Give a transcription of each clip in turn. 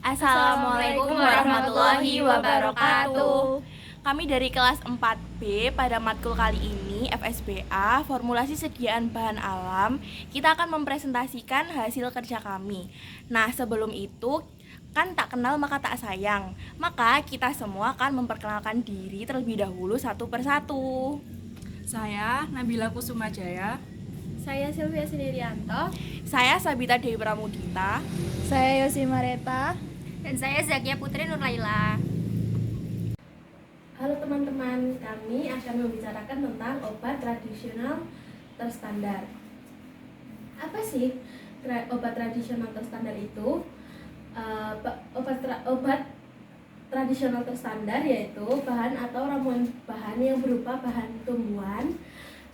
Assalamualaikum warahmatullahi wabarakatuh. Kami dari kelas 4B pada matkul kali ini FSBA formulasi sediaan bahan alam. Kita akan mempresentasikan hasil kerja kami. Nah, sebelum itu kan tak kenal maka tak sayang. Maka kita semua akan memperkenalkan diri terlebih dahulu satu persatu. Saya Nabila Kusumajaya. Saya Sylvia Sindirianto. Saya Sabita Dewi Pramudita. Saya Yosi Mareta. Dan saya Zakia Putri Nurlaila. Halo teman-teman, kami akan membicarakan tentang obat tradisional terstandar. Apa sih obat tradisional terstandar itu? Obat tradisional terstandar yaitu bahan atau ramuan bahan yang berupa bahan tumbuhan,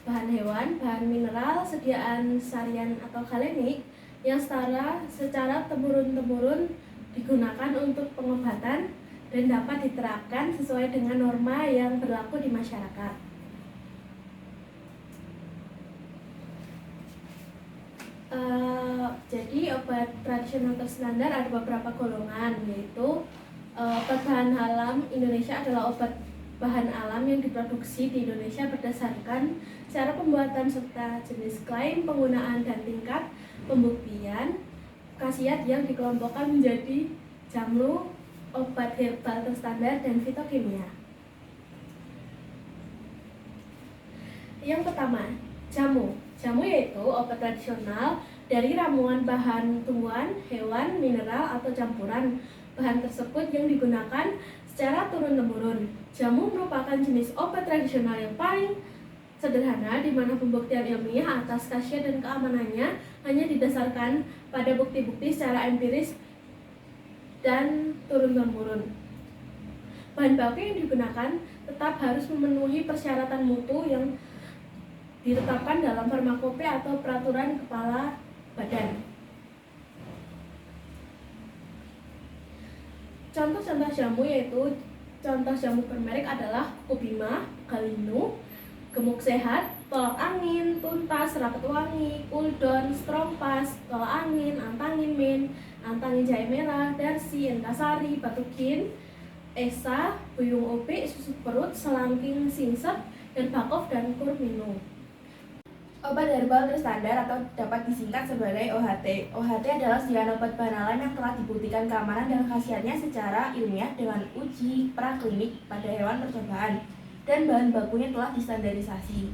bahan hewan, bahan mineral, sediaan sarian atau kalenik yang secara temurun-temurun digunakan untuk pengobatan dan dapat diterapkan sesuai dengan norma yang berlaku di masyarakat. Jadi obat tradisional terstandar ada beberapa golongan, yaitu obat bahan alam Indonesia adalah obat bahan alam yang diproduksi di Indonesia berdasarkan cara pembuatan serta jenis klaim penggunaan dan tingkat pembuktian khasiat yang dikelompokkan menjadi jamu, obat herbal terstandar, dan fitokimia. Yang pertama, jamu. Jamu yaitu obat tradisional dari ramuan bahan tumbuhan, hewan, mineral, atau campuran bahan tersebut yang digunakan secara turun-temurun. Jamu merupakan jenis obat tradisional yang paling sederhana di mana pembuktian ilmiah atas khasiat dan keamanannya hanya didasarkan pada bukti-bukti secara empiris dan turun-temurun. Bahan baku yang digunakan tetap harus memenuhi persyaratan mutu yang ditetapkan dalam farmakope atau peraturan kepala badan. Contoh-contoh jamu yaitu contoh jamu bermerek adalah Kubima, Galinu, Gemuk Sehat, Tolak Angin, Tuntas, Rapet Wangi, Kuldon, Strompas, Tolak Angin, Antangin Min, Antangin Jahe Merah, Darsi, Entasari, Batukin, Esa, Buyung Opi, Susu Perut, Selangking Singset, dan Bakov dan Kurmino. Obat herbal terstandar atau dapat disingkat sebagai OHT. OHT adalah sediaan obat bahan alam yang telah dibuktikan keamanan dan khasiatnya secara ilmiah dengan uji praklinik pada hewan percobaan dan bahan bakunya telah distandarisasi.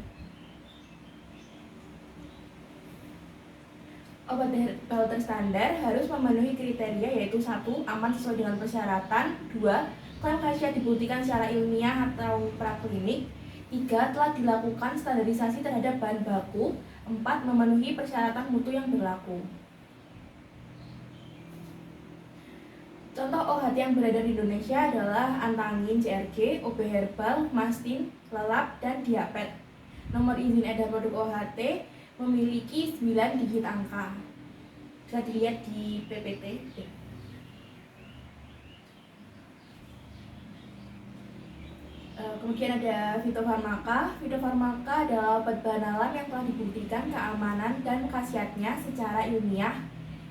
Obat herbal terstandar harus memenuhi kriteria yaitu 1. Aman sesuai dengan persyaratan, 2. Klaim khasiat dibuktikan secara ilmiah atau praklinik, 3. Telah dilakukan standarisasi terhadap bahan baku, 4. Memenuhi persyaratan mutu yang berlaku. Contoh OHT yang beredar di Indonesia adalah Antangin CRG, OB Herbal, Mastin, Lelap, dan Diapet. Nomor izin edar produk OHT memiliki 9 digit angka. Bisa dilihat di PPT. Kemudian ada fitofarmaka. Fitofarmaka adalah obat bahan alam yang telah dibuktikan keamanan dan khasiatnya secara ilmiah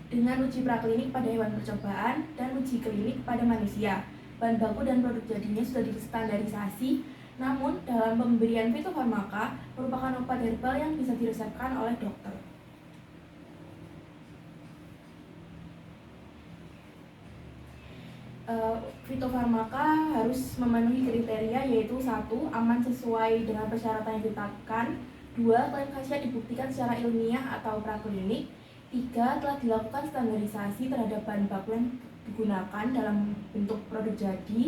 dengan uji praklinik pada hewan percobaan dan uji klinik pada manusia. Bahan baku dan produk jadinya sudah distandarisasi, namun dalam pemberian fitofarmaka merupakan obat herbal yang bisa diresepkan oleh dokter. Fitofarmaka harus memenuhi kriteria yaitu 1. Aman sesuai dengan persyaratan yang ditetapkan, 2. Klaim khasiat dibuktikan secara ilmiah atau praklinik, 3. Telah dilakukan standarisasi terhadap bahan baku yang digunakan dalam bentuk produk jadi,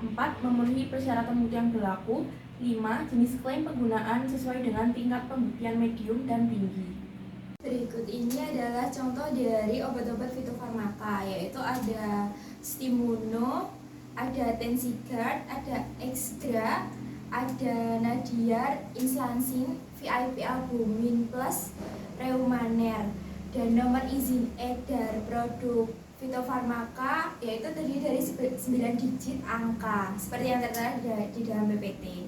4. Memenuhi persyaratan mutu yang berlaku, 5. Jenis klaim penggunaan sesuai dengan tingkat pembuktian medium dan tinggi. Berikut ini adalah contoh dari obat-obat fitofarmaka, yaitu ada Stimuno, ada Tensigard, ada Exgra, ada Nadiar, Inslansin, VIP Albumin Plus, Reumaner. Dan nomor izin edar produk fitofarmaka yaitu terdiri dari 9 digit angka, seperti yang tertera di dalam PPT.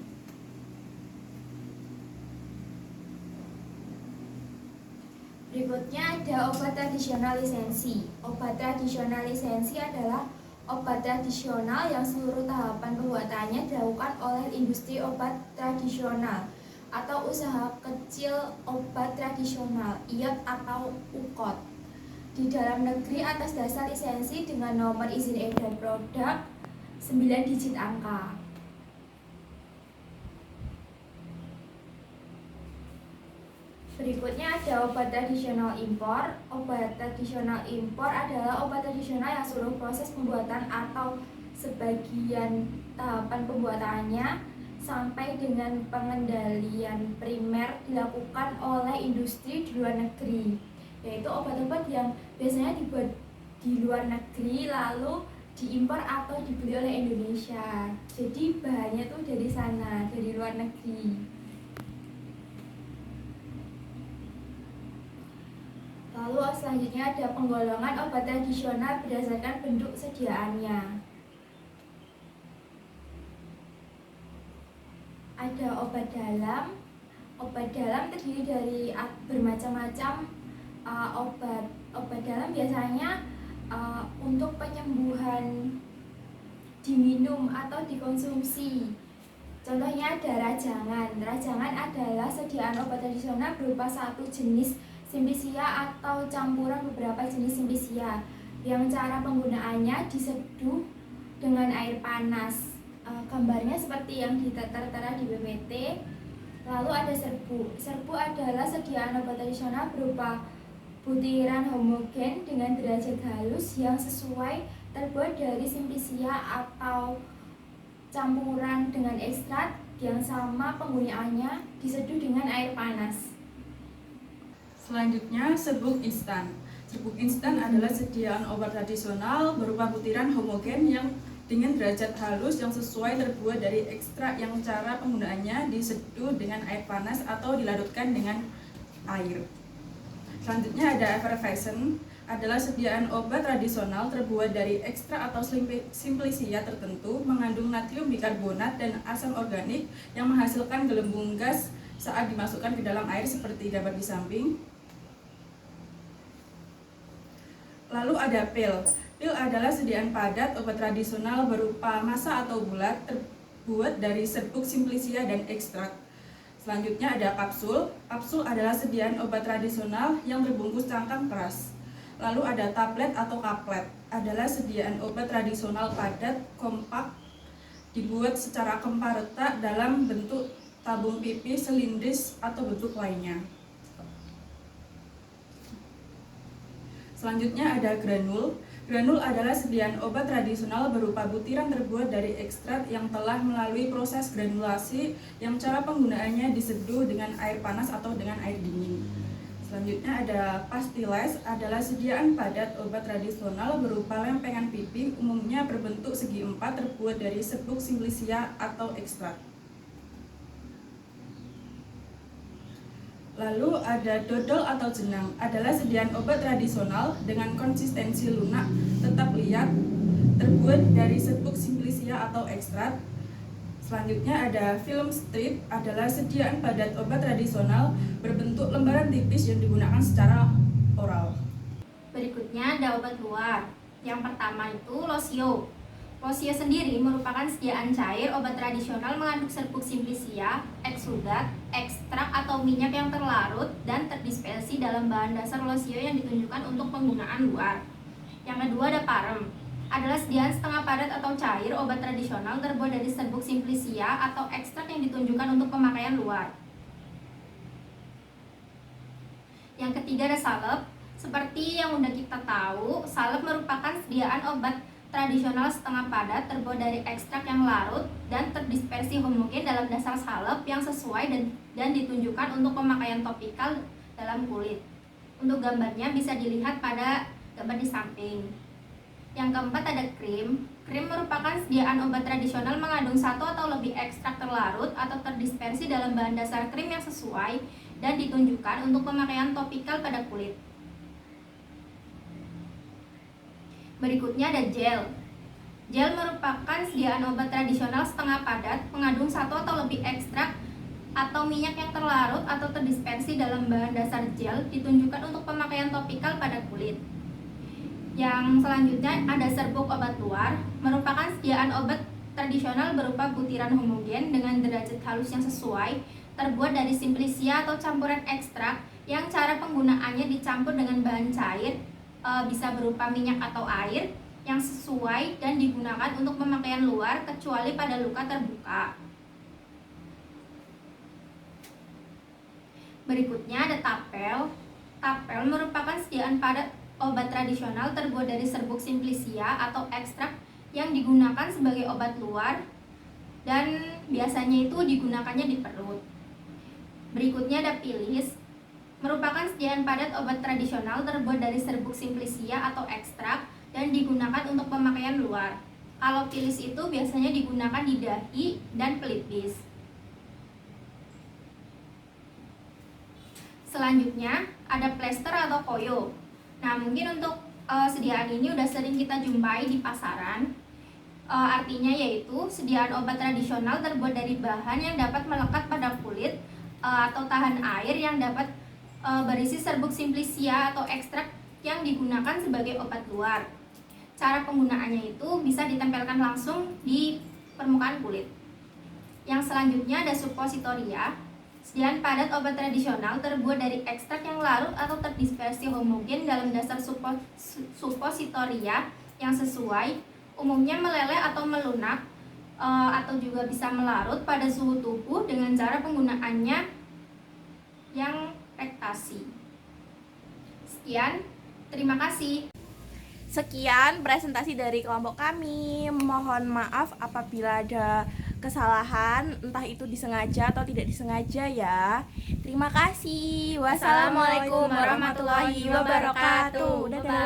Berikutnya ada obat tradisional lisensi. Obat tradisional lisensi adalah obat tradisional yang seluruh tahapan pembuatannya dilakukan oleh industri obat tradisional atau usaha kecil obat tradisional (IOT atau UKOT) di dalam negeri atas dasar lisensi dengan nomor izin edar produk 9 digit angka. Berikutnya ada obat tradisional impor. Obat tradisional impor adalah obat tradisional yang seluruh proses pembuatan atau sebagian tahapan pembuatannya sampai dengan pengendalian primer dilakukan oleh industri di luar negeri, yaitu obat-obat yang biasanya dibuat di luar negeri lalu diimpor atau dibeli oleh Indonesia. Jadi bahannya tuh dari sana, dari luar negeri. Lalu selanjutnya ada penggolongan obat tradisional berdasarkan bentuk sediaannya. Ada obat dalam. Obat dalam terdiri dari bermacam-macam obat. Obat dalam biasanya untuk penyembuhan diminum atau dikonsumsi. Contohnya ada rajangan. Rajangan adalah sediaan obat tradisional berupa satu jenis Simplicia atau campuran beberapa jenis Simplicia yang cara penggunaannya diseduh dengan air panas. Gambarnya seperti yang tertera di PPT. Lalu ada serbu. Serbu adalah sediaan obat tradisional berupa butiran homogen dengan derajat halus yang sesuai, terbuat dari Simplicia atau campuran dengan ekstrak yang sama penggunaannya, diseduh dengan air panas. Selanjutnya, serbuk instan. Serbuk instan adalah sediaan obat tradisional berupa butiran homogen yang dengan derajat halus yang sesuai, terbuat dari ekstrak yang cara penggunaannya diseduh dengan air panas atau dilarutkan dengan air. Selanjutnya ada effervescent, adalah sediaan obat tradisional terbuat dari ekstrak atau simplicia tertentu, mengandung natrium bikarbonat dan asam organik yang menghasilkan gelembung gas saat dimasukkan ke dalam air seperti gambar di samping. Lalu ada pil. Pil adalah sediaan padat obat tradisional berupa massa atau bulat terbuat dari serbuk simplicia dan ekstrak. Selanjutnya ada kapsul. Kapsul adalah sediaan obat tradisional yang terbungkus cangkang keras. Lalu ada tablet atau kaplet. Adalah sediaan obat tradisional padat, kompak, dibuat secara kempar retak dalam bentuk tabung pipis, silindris, atau bentuk lainnya. Selanjutnya ada granul. Granul adalah sediaan obat tradisional berupa butiran terbuat dari ekstrak yang telah melalui proses granulasi yang cara penggunaannya diseduh dengan air panas atau dengan air dingin. Selanjutnya ada pastiles, adalah sediaan padat obat tradisional berupa lempengan pipi, umumnya berbentuk segi empat, terbuat dari serbuk simplicia atau ekstrak. Lalu ada dodol atau jenang, adalah sediaan obat tradisional dengan konsistensi lunak, tetap liat, terbuat dari serbuk simplicia atau ekstrak. Selanjutnya ada film strip, adalah sediaan padat obat tradisional berbentuk lembaran tipis yang digunakan secara oral. Berikutnya ada obat luar. Yang pertama itu losio. Losio sendiri merupakan sediaan cair obat tradisional mengandung serbuk simplicia, eksudat, ekstrak atau minyak yang terlarut dan terdispersi dalam bahan dasar losio yang ditunjukkan untuk penggunaan luar. Yang kedua ada parem. Adalah sediaan setengah padat atau cair obat tradisional terbuat dari serbuk simplicia atau ekstrak yang ditunjukkan untuk pemakaian luar. Yang ketiga ada salep. Seperti yang udah kita tahu, salep merupakan sediaan obat tradisional setengah padat terbuat dari ekstrak yang larut dan terdispersi homogen dalam dasar salep yang sesuai dan ditunjukkan untuk pemakaian topikal dalam kulit. Untuk gambarnya bisa dilihat pada gambar di samping. Yang keempat ada krim. Krim merupakan sediaan obat tradisional mengandung satu atau lebih ekstrak terlarut atau terdispersi dalam bahan dasar krim yang sesuai dan ditunjukkan untuk pemakaian topikal pada kulit. Berikutnya ada gel. Gel merupakan sediaan obat tradisional setengah padat mengandung satu atau lebih ekstrak atau minyak yang terlarut atau terdispersi dalam bahan dasar gel ditunjukkan untuk pemakaian topikal pada kulit. Yang selanjutnya ada serbuk obat luar, merupakan sediaan obat tradisional berupa butiran homogen dengan derajat halus yang sesuai, terbuat dari simplicia atau campuran ekstrak yang cara penggunaannya dicampur dengan bahan cair, bisa berupa minyak atau air yang sesuai dan digunakan untuk pemakaian luar kecuali pada luka terbuka. Berikutnya ada tapel. Tapel merupakan sediaan padat obat tradisional terbuat dari serbuk simplicia atau ekstrak yang digunakan sebagai obat luar dan biasanya itu digunakannya di perut. Berikutnya ada pilis, merupakan sediaan padat obat tradisional terbuat dari serbuk simplicia atau ekstrak dan digunakan untuk pemakaian luar. Kalau pilis itu biasanya digunakan di dahi dan pelipis. Selanjutnya ada plester atau koyo. Nah, mungkin untuk sediaan ini udah sering kita jumpai di pasaran. Artinya yaitu sediaan obat tradisional terbuat dari bahan yang dapat melekat pada kulit atau tahan air yang dapat berisi serbuk simplicia atau ekstrak yang digunakan sebagai obat luar. Cara penggunaannya itu bisa ditempelkan langsung di permukaan kulit. Yang selanjutnya ada suppositoria. Sediaan padat obat tradisional terbuat dari ekstrak yang larut atau terdispersi homogen dalam dasar suppositoria yang sesuai, umumnya meleleh atau melunak atau juga bisa melarut pada suhu tubuh dengan cara penggunaannya yang rektasi. Sekian, terima kasih. Sekian presentasi dari kelompok kami. Mohon maaf apabila ada kesalahan, entah itu disengaja atau tidak disengaja ya. Terima kasih. Wassalamualaikum warahmatullahi wabarakatuh. Dadah.